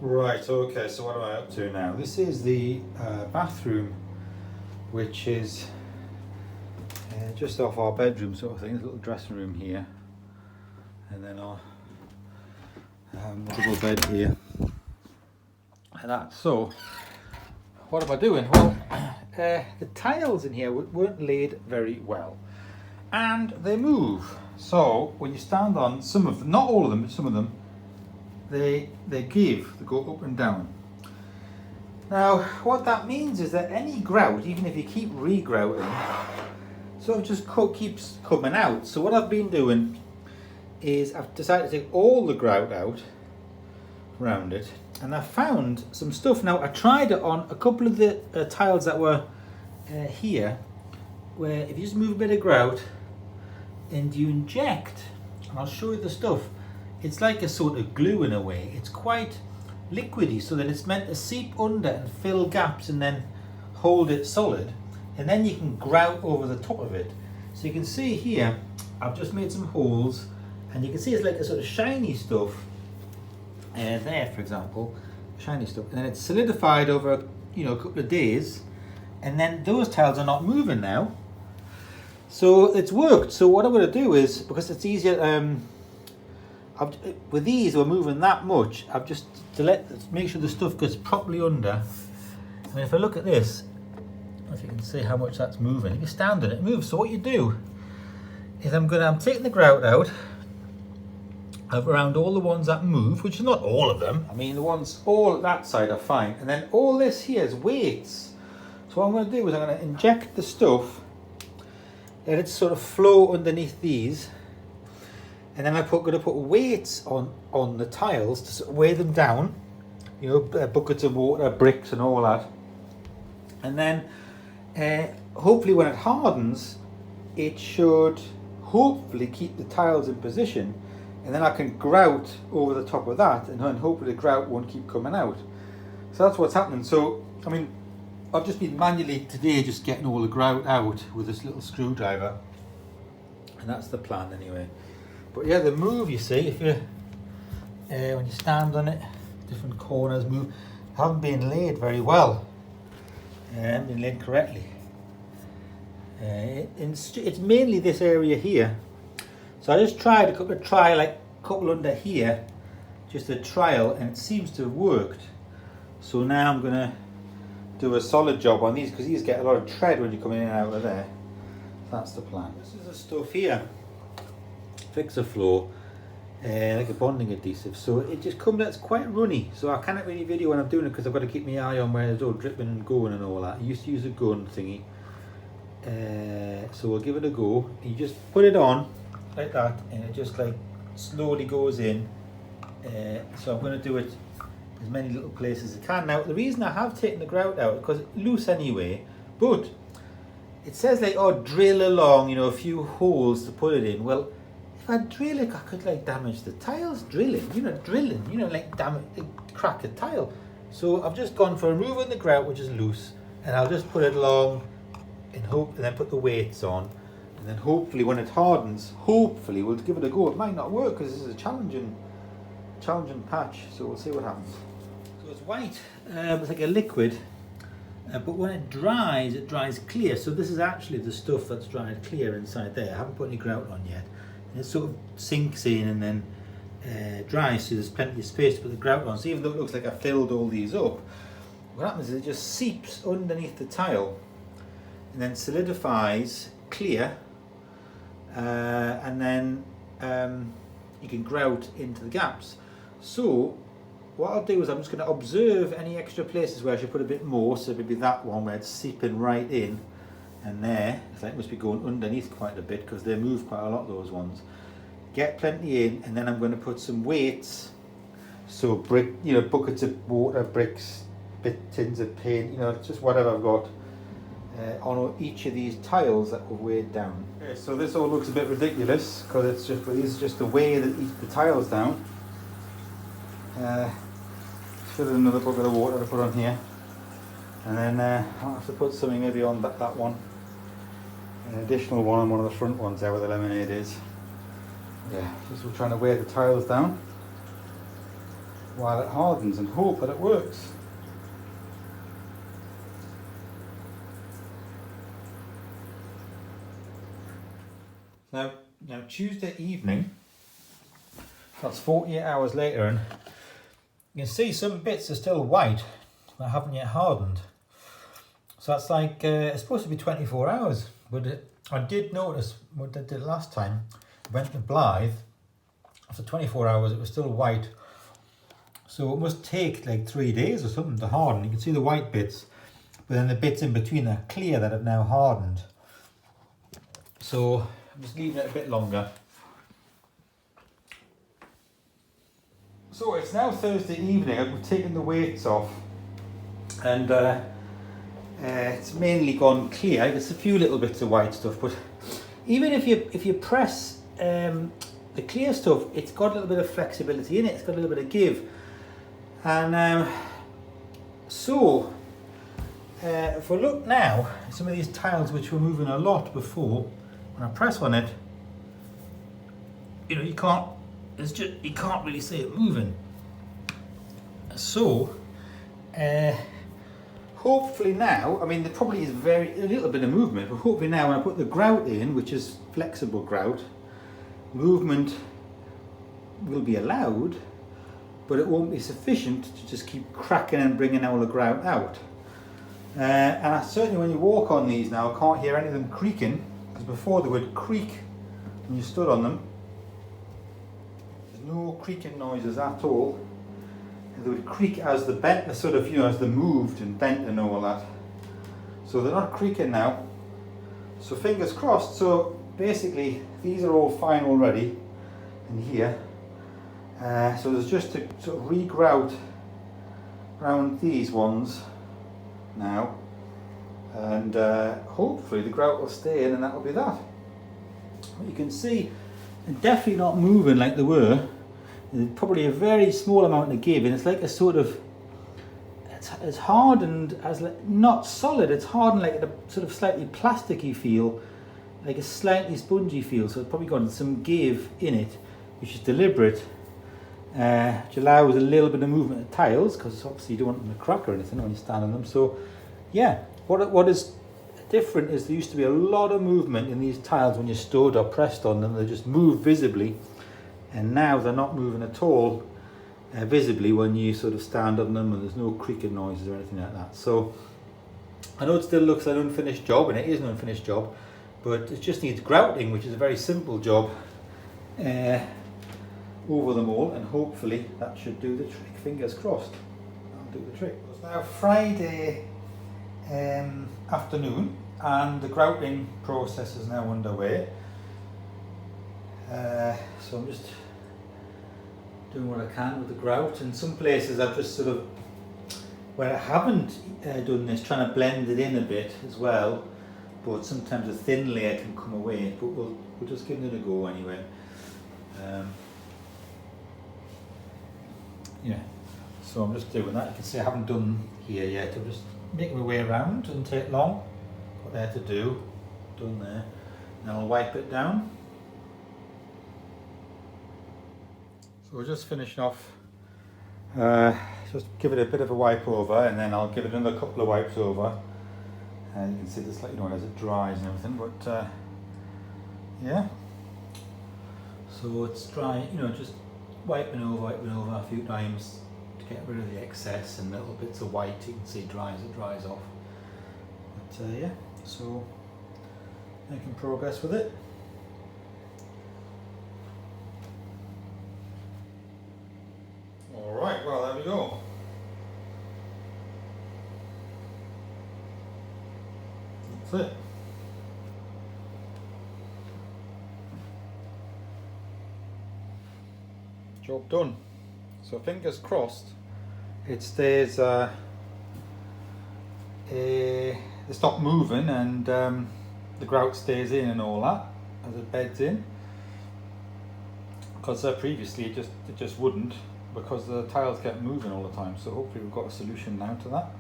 Right, okay, so what am I up to now? This is the bathroom, which is just off our bedroom sort of thing. There's a little dressing room here, and then our double bed here, like that. So, what am I doing? Well, the tiles in here weren't laid very well, and they move. So, when you stand on some of them, not all of them, but some of them, they go up and down. Now what that means is that any grout, even if you keep re-grouting, sort of just keeps coming out. So what I've been doing is I've decided to take all the grout out around it, and I found some stuff. Now I tried it on a couple of the tiles that were here, where if you just move a bit of grout and you inject, and I'll show you the stuff, it's like a sort of glue in a way. It's quite liquidy, so that it's meant to seep under and fill gaps and then hold it solid, and then you can grout over the top of it. So you can see here I've just made some holes, and you can see it's like a sort of shiny stuff there, for example, shiny stuff, and then it's solidified over a couple of days, and then those tiles are not moving now. So it's worked. So what I'm going to do is, because it's easier, with these we're moving that much, I've just to make sure the stuff gets properly under. I mean, if I look at this, if you can see how much that's moving, if you stand on it, it moves. So what you do is I'm taking the grout out of around all the ones that move, which is not all of them. I mean, the ones all that side are fine, and then all this here is weights. So what I'm going to do is I'm going to inject the stuff, let it sort of flow underneath these, and then I'm going to put weights on the tiles to sort of weigh them down, buckets of water, bricks and all that. And then hopefully when it hardens, it should hopefully keep the tiles in position, and then I can grout over the top of that, and then hopefully the grout won't keep coming out. So that's what's happening. So, I mean, I've just been manually today just getting all the grout out with this little screwdriver, and that's the plan anyway. But yeah, the move, you see, if you when you stand on it, different corners move. Haven't been laid very well. Haven't been laid correctly. It's mainly this area here. So I just tried a couple under here, just a trial, and it seems to have worked. So now I'm gonna do a solid job on these, because these get a lot of tread when you come in and out of there. That's the plan. This is the stuff here. Fixer floor, like a bonding adhesive, so it just comes out, it's quite runny, so I can't really video when I'm doing it, because I've got to keep my eye on where it's all dripping and going and all that. I used to use a gun thingy, so we'll give it a go. You just put it on like that, and it just like slowly goes in. So I'm going to do it as many little places as I can. Now the reason I have taken the grout out, because it's loose anyway, but it says like, oh, drill along, a few holes to put it in. Well, if I drill it, I could like damage the tiles. Drilling, like crack a tile. So I've just gone for removing the grout, which is loose, and I'll just put it along and then put the weights on, and then hopefully when it hardens, hopefully we'll give it a go. It might not work, because this is a challenging patch, so we'll see what happens. So it's white, it's like a liquid, but when it dries clear. So this is actually the stuff that's dried clear inside there. I haven't put any grout on yet. And it sort of sinks in and then dries, so there's plenty of space to put the grout on. So even though it looks like I filled all these up, what happens is it just seeps underneath the tile and then solidifies clear, and then you can grout into the gaps. So what I'll do is I'm just going to observe any extra places where I should put a bit more. So maybe that one where it's seeping right in, and there, it's like it must be going underneath quite a bit, because they move quite a lot, those ones. Get plenty in, and then I'm going to put some weights. So buckets of water, bricks, tins of paint, just whatever I've got on each of these tiles that were weighed down. Okay, so this all looks a bit ridiculous, because these are just the way that each the tiles down. Fill in another bucket of water to put on here, and then I'll have to put something maybe on that one, an additional one on one of the front ones there where the lemonade is. Yeah, just we're trying to weigh the tiles down. while it hardens and hope that it works. Now Tuesday evening, that's 48 hours later, and you can see some bits are still white that haven't yet hardened. So that's like, it's supposed to be 24 hours, but I did notice what I did last time. I went to Blythe, after 24 hours it was still white. So it must take like 3 days or something to harden. You can see the white bits, but then the bits in between are clear that have now hardened. So I'm just leaving it a bit longer. So it's now Thursday evening. I've taken the weights off, and it's mainly gone clear. There's a few little bits of white stuff, but even if you press the clear stuff, it's got a little bit of flexibility in it. It's got a little bit of give, and so if we look now at some of these tiles which were moving a lot before, when I press on it, you know, you can't really see it moving. So hopefully now, I mean, there probably is a little bit of movement, but hopefully now when I put the grout in, which is flexible grout, movement will be allowed, but it won't be sufficient to just keep cracking and bringing all the grout out. And certainly when you walk on these now, I can't hear any of them creaking, because before they would creak when you stood on them. There's no creaking noises at all. They would creak as the bent, sort of, you know, as they moved and bent and all that. So they're not creaking now. So fingers crossed. So basically, these are all fine already in here. So there's just to sort of re-grout around these ones now, and hopefully the grout will stay in, and that will be that. What you can see, and definitely not moving like they were. There's probably a very small amount of give, and it's like a sort of, it's hardened as not solid. It's hardened like a sort of slightly plasticky feel, like a slightly spongy feel. So it's probably got some give in it, which is deliberate, which allows a little bit of movement of tiles, because obviously you don't want them to crack or anything when you stand on them. So yeah, what is different is there used to be a lot of movement in these tiles when you stood or pressed on them. They just move visibly, and now they're not moving at all visibly when you sort of stand on them, and there's no creaking noises or anything like that. So I know it still looks like an unfinished job, and it is an unfinished job, but it just needs grouting, which is a very simple job, over them all, and hopefully that should do the trick. Fingers crossed, that'll do the trick. It's now Friday afternoon, and the grouting process is now underway. So I'm just doing what I can with the grout. In some places I've just sort of, where I haven't done this, trying to blend it in a bit as well, but sometimes a thin layer can come away, but we'll just give it a go anyway. Yeah, so I'm just doing that. You can see I haven't done here yet. I'm just making my way around, doesn't take long. Got there to do, done there. Now I'll wipe it down. So we're just finishing off, just give it a bit of a wipe over, and then I'll give it another couple of wipes over. And you can see this, like, you know, as it dries and everything, but yeah. So it's dry, you know, just wiping over a few times to get rid of the excess and little bits of white you can see dry as it dries off. But yeah, so making progress with it. Alright, well, there we go. That's it. Job done. So fingers crossed it stays, they stop moving, and the grout stays in and all that as it beds in, because previously it just wouldn't, because the tiles kept moving all the time. So hopefully we've got a solution now to that.